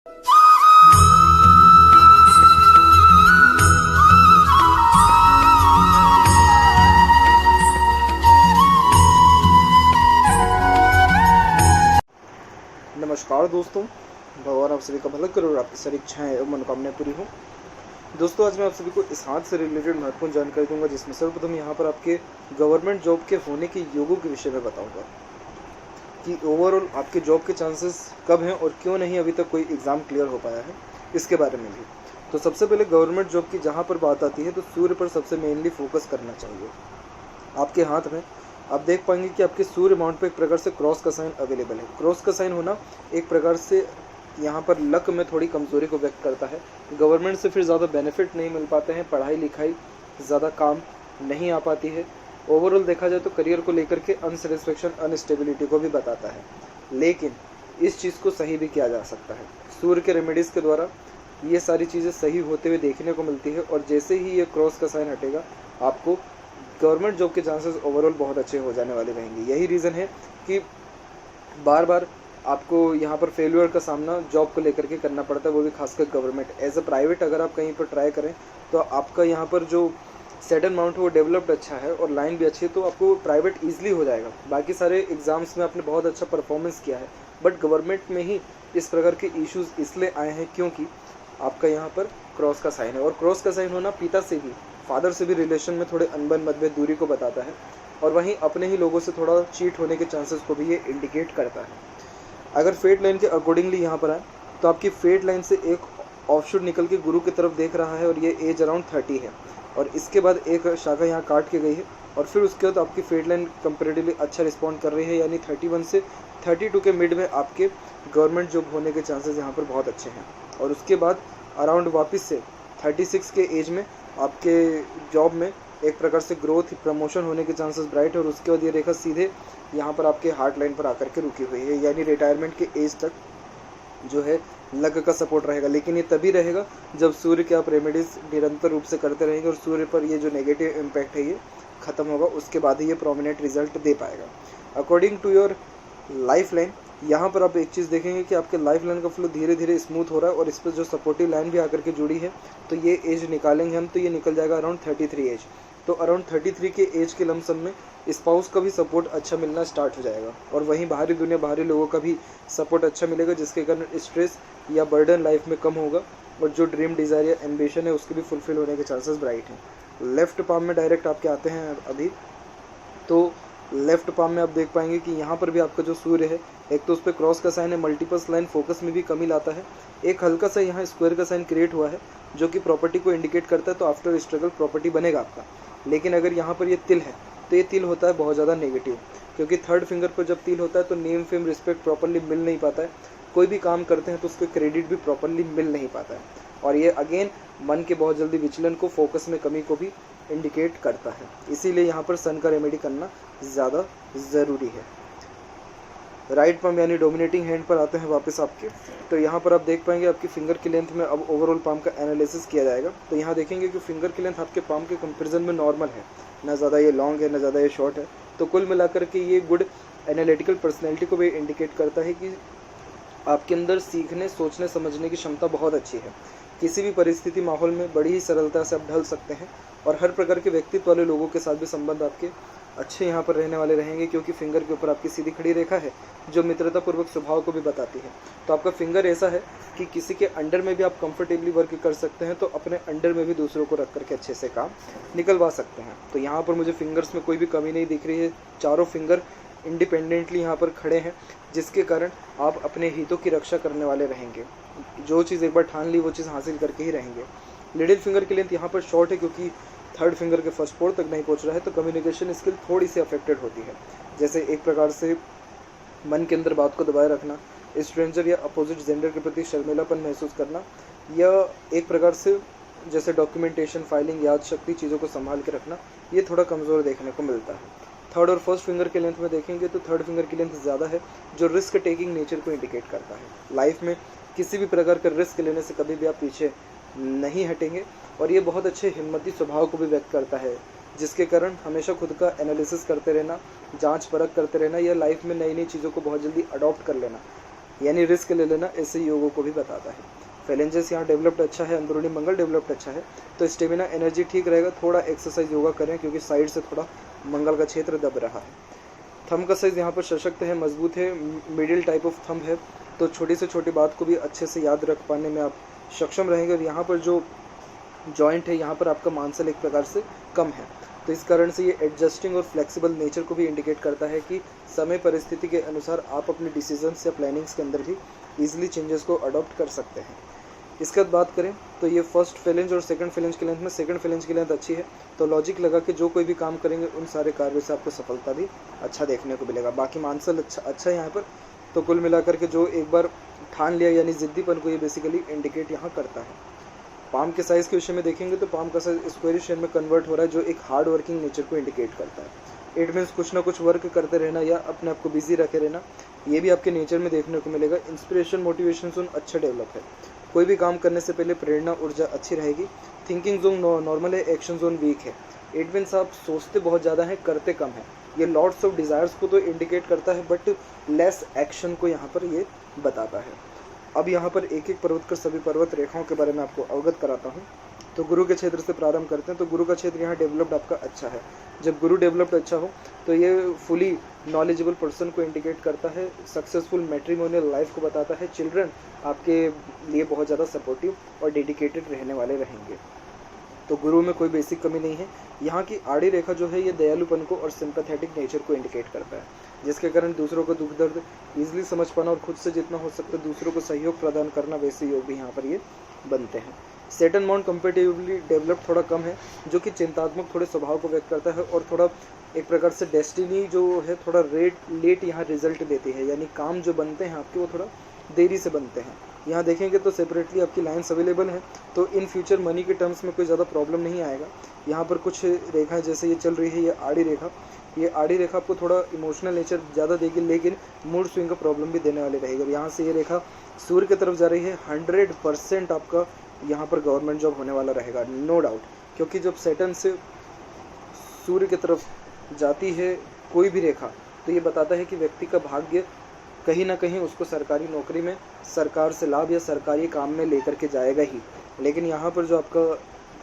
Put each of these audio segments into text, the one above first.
नमस्कार दोस्तों, भगवान आप सभी का भला करे और आपकी सारी इच्छाएं एवं मनोकामनाएं पूरी हों। दोस्तों, आज मैं आप सभी को इस हाथ से रिलेटेड महत्वपूर्ण जानकारी दूंगा, जिसमें सर्वप्रथम यहाँ पर आपके गवर्नमेंट जॉब के होने के योगों के विषय में बताऊंगा कि ओवरऑल आपके जॉब के चांसेस कब हैं और क्यों नहीं अभी तक कोई एग्ज़ाम क्लियर हो पाया है, इसके बारे में भी। तो सबसे पहले गवर्नमेंट जॉब की जहाँ पर बात आती है तो सूर्य पर सबसे मेनली फोकस करना चाहिए। आपके हाथ में आप देख पाएंगे कि आपके सूर्य माउंट पर एक प्रकार से क्रॉस का साइन अवेलेबल है। क्रॉस का साइन होना एक प्रकार से यहाँ पर लक में थोड़ी कमज़ोरी को व्यक्त करता है। गवर्नमेंट से फिर ज़्यादा बेनिफिट नहीं मिल पाते हैं, पढ़ाई लिखाई ज़्यादा काम नहीं आ पाती है। ओवरऑल देखा जाए तो करियर को लेकर के अनसेटिस्फेक्शन, अनस्टेबिलिटी को भी बताता है, लेकिन इस चीज़ को सही भी किया जा सकता है। सूर्य के रेमेडीज़ के द्वारा ये सारी चीज़ें सही होते हुए देखने को मिलती है, और जैसे ही ये क्रॉस का साइन हटेगा आपको गवर्नमेंट जॉब के चांसेस ओवरऑल बहुत अच्छे हो जाने वाले रहेंगे। यही रीज़न है कि बार बार आपको यहाँ पर फेल्यूर का सामना जॉब को लेकर के करना पड़ता है, वो भी खासकर गवर्नमेंट। एज अ प्राइवेट अगर आप कहीं पर ट्राई करें तो आपका यहाँ पर जो सेटल माउंट है वो डेवलप्ड अच्छा है और लाइन भी अच्छी है, तो आपको प्राइवेट ईजिली हो जाएगा। बाकी सारे एग्ज़ाम्स में आपने बहुत अच्छा परफॉर्मेंस किया है, बट गवर्नमेंट में ही इस प्रकार के इश्यूज़ इसलिए आए हैं क्योंकि आपका यहाँ पर क्रॉस का साइन है, और क्रॉस का साइन होना पिता से भी, फादर से भी रिलेशन में थोड़े अनबन, मतभेद, दूरी को बताता है, और वहीं अपने ही लोगों से थोड़ा चीट होने के चांसेस को भी ये इंडिकेट करता है। अगर फेट लाइन के अकॉर्डिंगली यहाँ पर आए तो आपकी फेट लाइन से एक ऑफशूट निकल के गुरु की तरफ देख रहा है, और ये एज अराउंड 30 है, और इसके बाद एक शाखा यहाँ काट के गई है, और फिर उसके बाद आपकी फेट लाइन कंपेरेटिवली अच्छा रिस्पॉन्ड कर रही है, यानी 31 से 32 के मिड में आपके गवर्नमेंट जॉब होने के चांसेस यहाँ पर बहुत अच्छे हैं। और उसके बाद अराउंड वापस से 36 के एज में आपके जॉब में एक प्रकार से ग्रोथ, प्रमोशन होने के चांसेस ब्राइट है, और उसके बाद ये रेखा सीधे यहाँ पर आपके हार्ट लाइन पर आकर के रुकी हुई है, यानी रिटायरमेंट के एज तक जो है लक का सपोर्ट रहेगा। लेकिन ये तभी रहेगा जब सूर्य के आप रेमेडीज़ निरंतर रूप से करते रहेंगे और सूर्य पर ये जो नेगेटिव इम्पैक्ट है ये ख़त्म होगा, उसके बाद ही ये प्रोमिनेंट रिजल्ट दे पाएगा। According to your life line, यहाँ पर आप एक चीज़ देखेंगे कि आपके लाइफ लाइन का फ्लो धीरे धीरे स्मूथ हो रहा है, और इस पर जो सपोर्टिव लाइन भी आकर के जुड़ी है, तो ये एज निकालेंगे हम तो ये निकल जाएगा अराउंड 33 एज। तो अराउंड 33 के एज के लमसम में स्पाउस का भी सपोर्ट अच्छा मिलना स्टार्ट हो जाएगा, और वहीं बाहरी दुनिया, बाहरी लोगों का भी सपोर्ट अच्छा मिलेगा, जिसके कारण स्ट्रेस या बर्डन लाइफ में कम होगा, और जो ड्रीम, डिज़ायर या एम्बिशन है उसके भी फुलफिल होने के चांसेस ब्राइट हैं। लेफ्ट पाम में डायरेक्ट आपके आते हैं अभी, तो लेफ्ट पाम में आप देख पाएंगे कि यहाँ पर भी आपका जो सूर्य है, एक तो उस पर क्रॉस का साइन है, मल्टीपल्स लाइन फोकस में भी कमी लाता है, एक हल्का सा यहाँ स्क्वायर का साइन क्रिएट हुआ है जो कि प्रॉपर्टी को इंडिकेट करता है, तो आफ्टर स्ट्रगल प्रॉपर्टी बनेगा आपका। लेकिन अगर यहाँ पर ये तिल है तो ये तिल होता है बहुत ज़्यादा नेगेटिव, क्योंकि थर्ड फिंगर पर जब तिल होता है तो नेम, फेम, रिस्पेक्ट प्रॉपर्ली मिल नहीं पाता है। कोई भी काम करते हैं तो उसको क्रेडिट भी प्रॉपर्ली मिल नहीं पाता है, और ये अगेन मन के बहुत जल्दी विचलन को, फोकस में कमी को भी इंडिकेट करता है। इसीलिए यहाँ पर सन का रेमेडी करना ज़्यादा ज़रूरी है। राइट पाम यानी डोमिनेटिंग हैंड पर आते हैं वापस आपके, तो यहाँ पर आप देख पाएंगे आपकी फिंगर की लेंथ में अब ओवरऑल पाम का एनालिसिस किया जाएगा। तो यहाँ देखेंगे कि फिंगर की लेंथ आपके पाम के कंपैरिजन में नॉर्मल है, ना ज़्यादा ये लॉन्ग है ना ज़्यादा ये शॉर्ट है, तो कुल मिलाकर के ये गुड एनालिटिकल पर्सनैलिटी को भी इंडिकेट करता है कि आपके अंदर सीखने, सोचने, समझने की क्षमता बहुत अच्छी है। किसी भी परिस्थिति, माहौल में बड़ी ही सरलता से आप ढल सकते हैं, और हर प्रकार के व्यक्तित्व वाले लोगों के साथ भी संबंध आपके अच्छे यहाँ पर रहने वाले रहेंगे, क्योंकि फिंगर के ऊपर आपकी सीधी खड़ी रेखा है जो मित्रतापूर्वक स्वभाव को भी बताती है। तो आपका फिंगर ऐसा है कि किसी के अंडर में भी आप कंफर्टेबली वर्क कर सकते हैं, तो अपने अंडर में भी दूसरों को रख करके अच्छे से काम निकलवा सकते हैं। तो यहाँ पर मुझे फिंगर्स में कोई भी कमी नहीं दिख रही है, चारों फिंगर इंडिपेंडेंटली यहाँ पर खड़े हैं, जिसके कारण आप अपने हितों की रक्षा करने वाले रहेंगे। जो चीज़ एक बार ठान ली वो चीज़ हासिल करके ही रहेंगे। लिटिल फिंगर की लेंथ यहाँ पर शॉर्ट है, क्योंकि थर्ड फिंगर के फर्स्ट पोर तक नहीं पहुँच रहा है, तो कम्युनिकेशन स्किल थोड़ी सी अफेक्टेड होती है। जैसे एक प्रकार से मन के अंदर बात को दबाए रखना, स्ट्रेंजर या अपोजिट जेंडर के प्रति शर्मिलापन महसूस करना, या एक प्रकार से जैसे डॉक्यूमेंटेशन, फाइलिंग, याद शक्ति, चीज़ों को संभाल के रखना, ये थोड़ा कमज़ोर देखने को मिलता है। थर्ड और फर्स्ट फिंगर के लेंथ में देखेंगे तो थर्ड फिंगर की लेंथ ज़्यादा है, जो रिस्क टेकिंग नेचर को इंडिकेट करता है। लाइफ में किसी भी प्रकार का रिस्क लेने से कभी भी आप पीछे नहीं हटेंगे, और ये बहुत अच्छे हिम्मती स्वभाव को भी व्यक्त करता है, जिसके कारण हमेशा खुद का एनालिसिस करते रहना, जांच परख करते रहना, या लाइफ में नई नई चीज़ों को बहुत जल्दी अडॉप्ट कर लेना, यानी रिस्क ले लेना ऐसे योगों को भी बताता है। फेलेंजेस यहाँ डेवलप्ड अच्छा है, अंदरूनी मंगल डेवलप्ड अच्छा है, तो स्टेमिना एनर्जी ठीक रहेगा। थोड़ा एक्सरसाइज योगा करें क्योंकि साइड से थोड़ा मंगल का क्षेत्र दब रहा है। थंब का साइज यहाँ पर सशक्त है, मजबूत है, मिडिल टाइप ऑफ थंब है, तो छोटी से छोटी बात को भी अच्छे से याद रख पाने में आप सक्षम रहेंगे। और यहाँ पर जो जॉइंट है यहाँ पर आपका मांसल एक प्रकार से कम है, तो इस कारण से ये एडजस्टिंग और फ्लेक्सिबल नेचर को भी इंडिकेट करता है कि समय परिस्थिति के अनुसार आप अपने डिसीजंस या प्लानिंग्स के अंदर भी ईजिली चेंजेस को अडॉप्ट कर सकते हैं। इसके बाद बात करें तो ये फर्स्ट फेलेंज और सेकंड फेलेंज की लेंथ में सेकंड फेलेंज की लेंथ अच्छी है, तो लॉजिक लगा कि जो कोई भी काम करेंगे उन सारे कार्यों से आपको सफलता भी अच्छा देखने को मिलेगा। बाकी मानसल अच्छा है यहाँ पर, तो कुल मिलाकर के जो एक बार ठान लिया यानी जिद्दीपन को ये बेसिकली इंडिकेट यहाँ करता है। पाम के साइज़ के विषय में देखेंगे तो पाम का साइज स्क्वायरिश शेप में कन्वर्ट हो रहा है, जो एक हार्ड वर्किंग नेचर को इंडिकेट करता है। इट मीन्स कुछ ना कुछ वर्क करते रहना या अपने आप को बिजी रखे रहना, ये भी आपके नेचर में देखने को मिलेगा। इंस्पिरेशन मोटिवेशन जोन अच्छा डेवलप है, कोई भी काम करने से पहले प्रेरणा ऊर्जा अच्छी रहेगी। थिंकिंग जोन नॉर्मल है, एक्शन जोन वीक है। इट मीन्स आप सोचते बहुत ज़्यादा हैं, करते कम है। ये लॉट्स ऑफ डिज़ायर्स को तो इंडिकेट करता है बट लेस एक्शन को यहाँ पर ये बताता है। अब यहाँ पर एक एक पर्वत कर सभी पर्वत रेखाओं के बारे में आपको अवगत कराता हूँ। तो गुरु के क्षेत्र से प्रारंभ करते हैं। तो गुरु का क्षेत्र यहाँ डेवलप्ड आपका अच्छा है। जब गुरु डेवलप्ड अच्छा हो तो ये फुली नॉलेजेबल पर्सन को इंडिकेट करता है, सक्सेसफुल मैट्रिमोनियल लाइफ को बताता है। चिल्ड्रन आपके लिए बहुत ज़्यादा सपोर्टिव और डेडिकेटेड रहने वाले रहेंगे। तो गुरु में कोई बेसिक कमी नहीं है। यहाँ की आड़ी रेखा जो है ये दयालुपन को और सिंपैथेटिक नेचर को इंडिकेट करता है, जिसके कारण दूसरों को दुख दर्द ईजिली समझ पाना और खुद से जितना हो सकता है दूसरों को सहयोग प्रदान करना, वैसे योग भी यहाँ पर ये बनते हैं। सेटन माउंट कंपेरेटिवली डेवलप थोड़ा कम है, जो कि चिंतात्मक थोड़े स्वभाव को व्यक्त करता है और थोड़ा एक प्रकार से डेस्टिनी जो है थोड़ा लेट यहाँ रिजल्ट देती है, यानी काम जो बनते हैं आपके वो थोड़ा देरी से बनते हैं। यहाँ देखेंगे तो सेपरेटली आपकी लाइन्स अवेलेबल हैं, तो इन फ्यूचर मनी के टर्म्स में कोई ज़्यादा प्रॉब्लम नहीं आएगा। यहाँ पर कुछ रेखाएं जैसे ये चल रही है, ये आड़ी रेखा आपको थोड़ा इमोशनल नेचर ज़्यादा देगी, लेकिन मूड स्विंग का प्रॉब्लम भी देने वाली रहेगी। और यहाँ से ये रेखा सूर्य की तरफ जा रही है, 100% आपका यहाँ पर गवर्नमेंट जॉब होने वाला रहेगा, नो डाउट। क्योंकि जब सैटर्न से सूर्य की तरफ जाती है कोई भी रेखा, तो ये बताता है कि व्यक्ति का भाग्य कहीं ना कहीं उसको सरकारी नौकरी में सरकार से लाभ या सरकारी काम में लेकर के जाएगा ही। लेकिन यहाँ पर जो आपका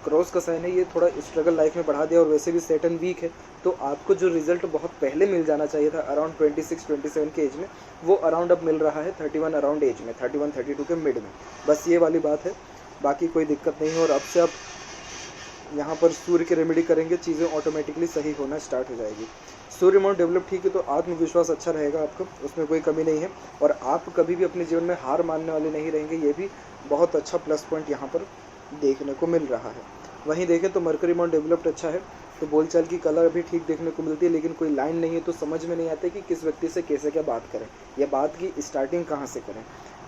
क्रॉस का साइन है ये थोड़ा स्ट्रगल लाइफ में बढ़ा दिया, और वैसे भी सैटर्न वीक है, तो आपको जो रिजल्ट बहुत पहले मिल जाना चाहिए था अराउंड 26-27 के एज में, वो अराउंड अब मिल रहा है 31 अराउंड एज में, 31-32 के मिड में। बस ये वाली बात है, बाकी कोई दिक्कत नहीं है। और अब से आप यहाँ पर सूर्य की रेमेडी करेंगे, चीज़ें ऑटोमेटिकली सही होना स्टार्ट हो जाएगी। सूर्य माउंट डेवलप ठीक है तो आत्मविश्वास अच्छा रहेगा आपका, उसमें कोई कमी नहीं है। और आप कभी भी अपने जीवन में हार मानने वाले नहीं रहेंगे, ये भी बहुत अच्छा प्लस पॉइंट यहाँ पर देखने को मिल रहा है। वहीं देखें तो मरकरी माउंट डेवलप्ड अच्छा है, तो बोलचाल की कला भी ठीक देखने को मिलती है, लेकिन कोई लाइन नहीं है तो समझ में नहीं आता कि किस व्यक्ति से कैसे क्या बात करें या बात की स्टार्टिंग कहाँ से करें।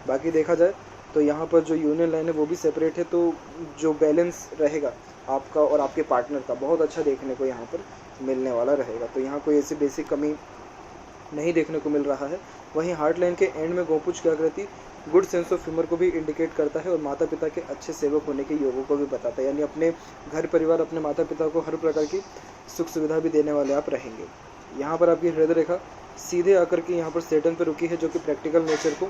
बाकी देखा जाए तो यहाँ पर जो यूनियन लाइन है वो भी सेपरेट है, तो जो बैलेंस रहेगा आपका और आपके पार्टनर का बहुत अच्छा देखने को यहाँ पर मिलने वाला रहेगा। तो यहाँ कोई ऐसी बेसिक कमी नहीं देखने को मिल रहा है। वहीं हार्ट लाइन के एंड में गोपुच की आकृति गुड सेंस ऑफ ह्यूमर को भी इंडिकेट करता है और माता पिता के अच्छे सेवक होने के योगों को भी बताता है, यानी अपने घर परिवार अपने माता पिता को हर प्रकार की सुख सुविधा भी देने वाले आप रहेंगे। यहाँ पर आपकी हृदय रेखा सीधे आकर के यहाँ पर सैटर्न पर रुकी है, जो कि प्रैक्टिकल नेचर को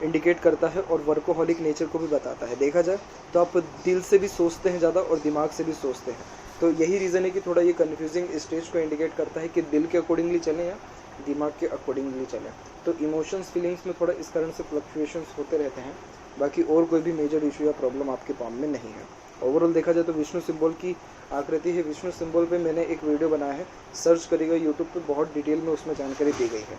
इंडिकेट करता है और वर्कोहॉलिक नेचर को भी बताता है। देखा जाए तो आप दिल से भी सोचते हैं ज़्यादा और दिमाग से भी सोचते हैं, तो यही रीज़न है कि थोड़ा ये कन्फ्यूजिंग स्टेज को इंडिकेट करता है कि दिल के अकॉर्डिंगली चलें या दिमाग के अकॉर्डिंगली चलें। तो इमोशंस फीलिंग्स में थोड़ा इस कारण से फ्लक्चुएशंस होते रहते हैं, बाकी और कोई भी मेजर इशू या प्रॉब्लम आपके पाम में नहीं है। ओवरऑल देखा जाए तो विष्णु सिंबल की आकृति है। विष्णु सिंबल पे मैंने एक वीडियो बनाया है, सर्च करिएगा यूट्यूब पे, बहुत डिटेल में उसमें जानकारी दी गई है।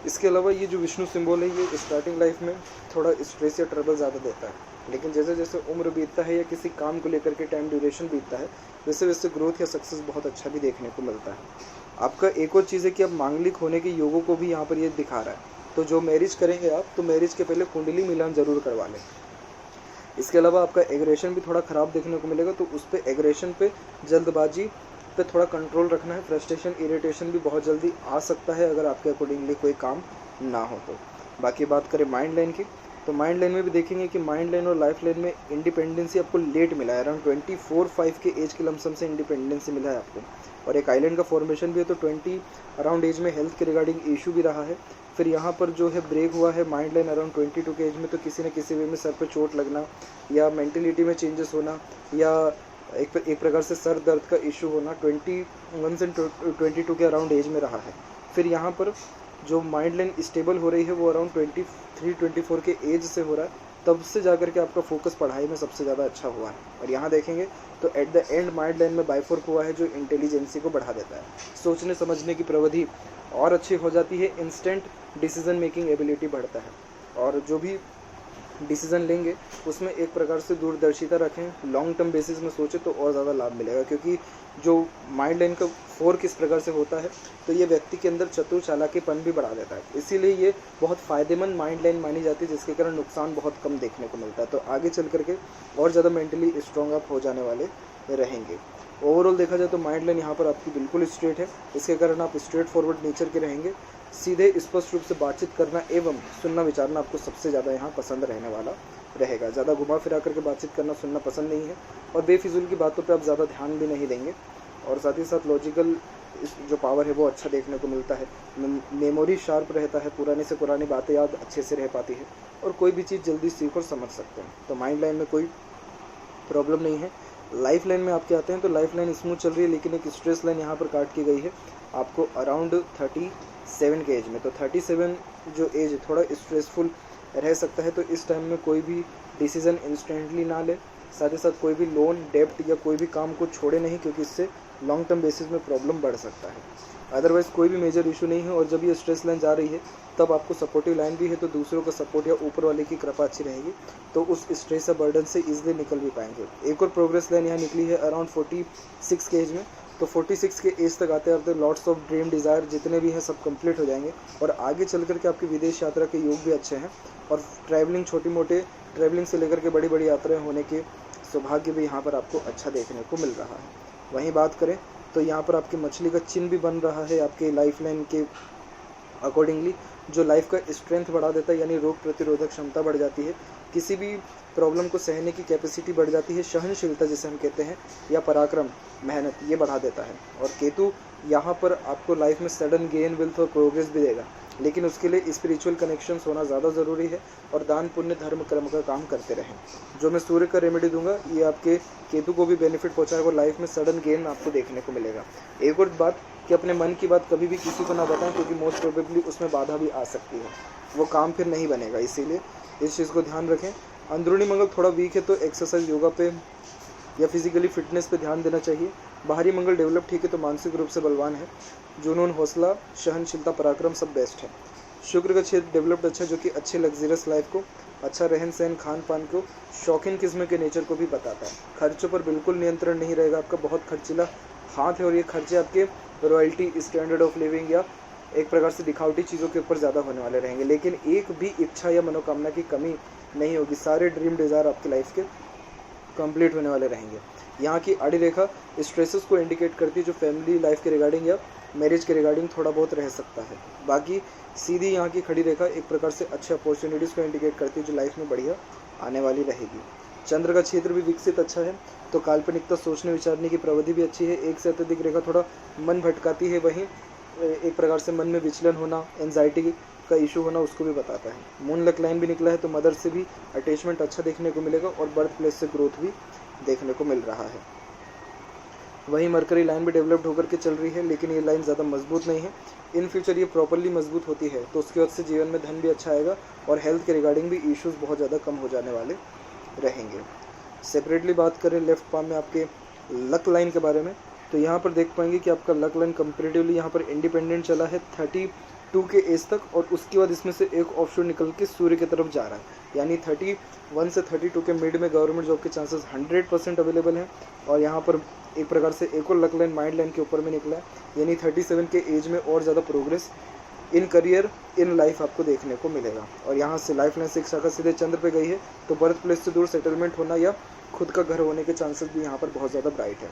इसके अलावा ये जो विष्णु सिंबल है ये स्टार्टिंग लाइफ में थोड़ा स्ट्रेस या ट्रबल ज़्यादा देता है, लेकिन जैसे जैसे उम्र बीतता है या किसी काम को लेकर के टाइम ड्यूरेशन बीतता है, वैसे वैसे ग्रोथ या सक्सेस बहुत अच्छा भी देखने को मिलता है। आपका एक और चीज़ है कि आप मांगलिक होने के योगों को भी यहाँ पर ये दिखा रहा है, तो जो मैरिज करेंगे आप तो मैरिज के पहले कुंडली मिलान ज़रूर करवा लें। इसके अलावा आपका एग्रेशन भी थोड़ा ख़राब देखने को मिलेगा, तो उस पर एग्रेशन पे जल्दबाजी पे थोड़ा कंट्रोल रखना है। फ्रस्ट्रेशन इरिटेशन भी बहुत जल्दी आ सकता है अगर आपके अकॉर्डिंगली कोई काम ना हो तो। बाकी बात करें माइंड लाइन की, तो माइंड लाइन में भी देखेंगे कि माइंड लाइन और लाइफ लाइन में इंडिपेंडेंसी आपको लेट मिला है, अराउंड 24-5 के एज के लमसम से इंडिपेंडेंसी मिला है आपको। और एक आइलैंड का फॉर्मेशन भी है, तो 20 अराउंड एज में हेल्थ के रिगार्डिंग इशू भी रहा है। फिर यहाँ पर जो है ब्रेक हुआ है माइंड लाइन अराउंड 22 के एज में, तो किसी न किसी वे में सर पे चोट लगना या मेंटलिटी में चेंजेस होना या एक प्रकार से सर दर्द का इशू होना 21 से 22 के अराउंड एज में रहा है। फिर यहाँ पर जो माइंड लाइन स्टेबल हो रही है वो अराउंड 23-24 के एज से हो रहा है, तब से जाकर के आपका फोकस पढ़ाई में सबसे ज़्यादा अच्छा हुआ है। और यहाँ देखेंगे तो at the end mind line में बाइफोर्क हुआ है, जो इंटेलिजेंसी को बढ़ा देता है, सोचने समझने की प्रविधि और अच्छी हो जाती है, इंस्टेंट डिसीजन मेकिंग एबिलिटी बढ़ता है, और जो भी डिसीज़न लेंगे उसमें एक प्रकार से दूरदर्शिता रखें, लॉन्ग टर्म बेसिस में सोचें तो और ज़्यादा लाभ मिलेगा। क्योंकि जो माइंड लाइन का फोर्क किस प्रकार से होता है तो ये व्यक्ति के अंदर चतुर चालाकीपन भी बढ़ा देता है, इसीलिए ये बहुत फ़ायदेमंद माइंड लाइन मानी जाती है, जिसके कारण नुकसान बहुत कम देखने को मिलता है। तो आगे चल करके और ज़्यादा मेंटली स्ट्रॉन्ग आप हो जाने वाले रहेंगे। ओवरऑल देखा जाए तो माइंड लाइन यहाँ पर आपकी बिल्कुल स्ट्रेट है, इसके कारण आप स्ट्रेट फॉरवर्ड नेचर के रहेंगे। सीधे स्पष्ट रूप से बातचीत करना एवं सुनना विचारना आपको सबसे ज़्यादा यहाँ पसंद रहने वाला रहेगा। ज़्यादा घुमा फिरा करके बातचीत करना सुनना पसंद नहीं है, और बेफिजूल की बातों पे आप ज़्यादा ध्यान भी नहीं देंगे, और साथ ही साथ लॉजिकल जो पावर है वो अच्छा देखने को मिलता है। मेमोरी शार्प रहता है, पुरानी से पुरानी बातें याद अच्छे से रह पाती है, और कोई भी चीज़ जल्दी सीख और समझ सकते हैं। तो माइंड लाइन में कोई प्रॉब्लम नहीं है। लाइफ लाइन में आपके आते हैं तो लाइफ लाइन स्मूथ चल रही है, लेकिन एक स्ट्रेस लाइन यहाँ पर काट की गई है आपको अराउंड 37 के एज में। तो 37 जो एज थोड़ा स्ट्रेसफुल रह सकता है, तो इस टाइम में कोई भी डिसीज़न इंस्टेंटली ना ले, साथ ही साथ कोई भी लोन डेप्ट या कोई भी काम को छोड़े नहीं, क्योंकि इससे लॉन्ग टर्म बेसिस में प्रॉब्लम बढ़ सकता है। अदरवाइज़ कोई भी मेजर इशू नहीं है, और जब ये स्ट्रेस लाइन जा रही है तब आपको सपोर्टिव लाइन भी है, तो दूसरों का सपोर्ट या ऊपर वाले की कृपा अच्छी रहेगी, तो उस स्ट्रेस या बर्डन से ईजिली निकल भी पाएंगे। एक और प्रोग्रेस लाइन यहाँ निकली है अराउंड 46 के एज में, तो 46 के एज तक आते आते लॉट्स ऑफ ड्रीम डिज़ायर जितने भी हैं सब कंप्लीट हो जाएंगे, और आगे चल कर के आपकी विदेश यात्रा के योग भी अच्छे हैं, और ट्रैवलिंग छोटी मोटे ट्रैवलिंग से लेकर के बड़ी बड़ी यात्राएँ होने के सौभाग्य भी यहाँ पर आपको अच्छा देखने को मिल रहा है। वहीं बात करें तो यहाँ पर आपकी मछली का चिन्ह भी बन रहा है आपके लाइफ लाइन के अकॉर्डिंगली, जो लाइफ का स्ट्रेंथ बढ़ा देता है, यानी रोग प्रतिरोधक क्षमता बढ़ जाती है, किसी भी प्रॉब्लम को सहने की कैपेसिटी बढ़ जाती है, सहनशीलता जिसे हम कहते हैं, या पराक्रम मेहनत ये बढ़ा देता है। और केतु यहाँ पर आपको लाइफ में सडन गेन वेल्थ और प्रोग्रेस भी देगा, लेकिन उसके लिए स्पिरिचुअल कनेक्शंस होना ज़्यादा ज़रूरी है, और दान पुण्य धर्म कर्म का काम करते रहें। जो मैं सूर्य का रेमेडी दूंगा ये आपके केतु को भी बेनिफिट पहुंचाएगा, और लाइफ में सडन गेन आपको देखने को मिलेगा। एक और बात कि अपने मन की बात कभी भी किसी को ना बताएं, क्योंकि मोस्ट प्रोबेबली उसमें बाधा भी आ सकती है, वो काम फिर नहीं बनेगा, इसीलिए इस चीज़ को ध्यान रखें। अंदरूनी मंगल थोड़ा वीक है, तो एक्सरसाइज योगा पे या फिजिकली फिटनेस पे ध्यान देना चाहिए। बाहरी मंगल डेवलप ठीक है, तो मानसिक रूप से बलवान है, जुनून हौसला सहनशीलता पराक्रम सब बेस्ट है। शुक्र का क्षेत्र डेवलप्ड अच्छा, जो कि अच्छे लग्जरियस लाइफ को, अच्छा रहन सहन खान पान को, शौकीन किस्म के नेचर को भी बताता है। खर्चों पर बिल्कुल नियंत्रण नहीं रहेगा आपका, बहुत खर्चीला हाथ है, और ये खर्चे आपके रॉयल्टी स्टैंडर्ड ऑफ लिविंग या एक प्रकार से दिखावटी चीज़ों के ऊपर ज़्यादा होने वाले रहेंगे, लेकिन एक भी इच्छा या मनोकामना की कमी नहीं होगी। सारे ड्रीम डिज़ायर आपकी लाइफ के कंप्लीट होने वाले रहेंगे। यहाँ की आड़ी रेखा स्ट्रेसेस को इंडिकेट करती है, जो फैमिली लाइफ के रिगार्डिंग या मैरिज के रिगार्डिंग थोड़ा बहुत रह सकता है। बाकी सीधी यहाँ की खड़ी रेखा एक प्रकार से अच्छे अपॉर्चुनिटीज़ को इंडिकेट करती है, जो लाइफ में बढ़िया आने वाली रहेगी। चंद्र का क्षेत्र भी विकसित अच्छा है, तो काल्पनिकता सोचने विचारने की प्रवृत्ति भी अच्छी है। एक से अत्यधिक रेखा थोड़ा मन भटकाती है, वहीं एक प्रकार से मन में विचलन होना, एंजाइटी का इशू होना उसको भी बताता है। मून लक लाइन भी निकला है, तो मदर से भी अटैचमेंट अच्छा देखने को मिलेगा, और बर्थ प्लेस से ग्रोथ भी देखने को मिल रहा है। वहीं मरकरी लाइन भी डेवलप्ड होकर के चल रही है, लेकिन ये लाइन ज़्यादा मजबूत नहीं है। इन फ्यूचर ये प्रॉपरली मजबूत होती है तो उसके वजह से जीवन में धन भी अच्छा आएगा, और हेल्थ के रिगार्डिंग भी इश्यूज बहुत ज़्यादा कम हो जाने वाले रहेंगे। सेपरेटली बात करें लेफ्ट पाम में आपके लक लाइन के बारे में, तो यहाँ पर देख पाएंगे कि आपका लक लाइन कंपेरेटिवली यहाँ पर इंडिपेंडेंट चला है 32 के एज तक, और उसके बाद इसमें से एक ऑप्शन निकल के सूर्य की तरफ जा रहा है, यानी 31 से 32 के मिड में गवर्नमेंट जॉब के चांसेस 100% अवेलेबल हैं। और यहाँ पर एक प्रकार से एक और लक लाइन माइंड लाइन के ऊपर में निकला है, यानी 37 के एज में और ज़्यादा progress in career in life आपको देखने को मिलेगा। और यहाँ से लाइफ लाइन से एक शाखा सीधे चंद्र पे गई है, तो बर्थ प्लेस से दूर सेटलमेंट होना या खुद का घर होने के चांसेस भी यहाँ पर बहुत ज़्यादा ब्राइट है।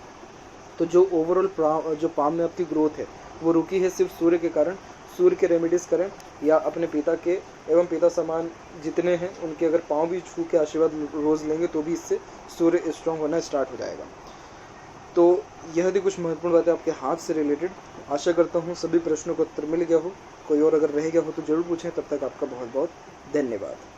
तो जो ओवरऑल जो पाम में आपकी ग्रोथ है वो रुकी है सिर्फ सूर्य के कारण। सूर्य के रेमेडीज़ करें, या अपने पिता के एवं पिता समान जितने हैं उनके अगर पाँव भी छू के आशीर्वाद रोज़ लेंगे तो भी इससे सूर्य स्ट्रॉन्ग होना स्टार्ट हो जाएगा। तो यह थी कुछ महत्वपूर्ण बातें आपके हाथ से रिलेटेड। आशा करता हूँ सभी प्रश्नों का उत्तर मिल गया हो। कोई और अगर रह गया हो तो ज़रूर पूछें। तब तक आपका बहुत बहुत धन्यवाद।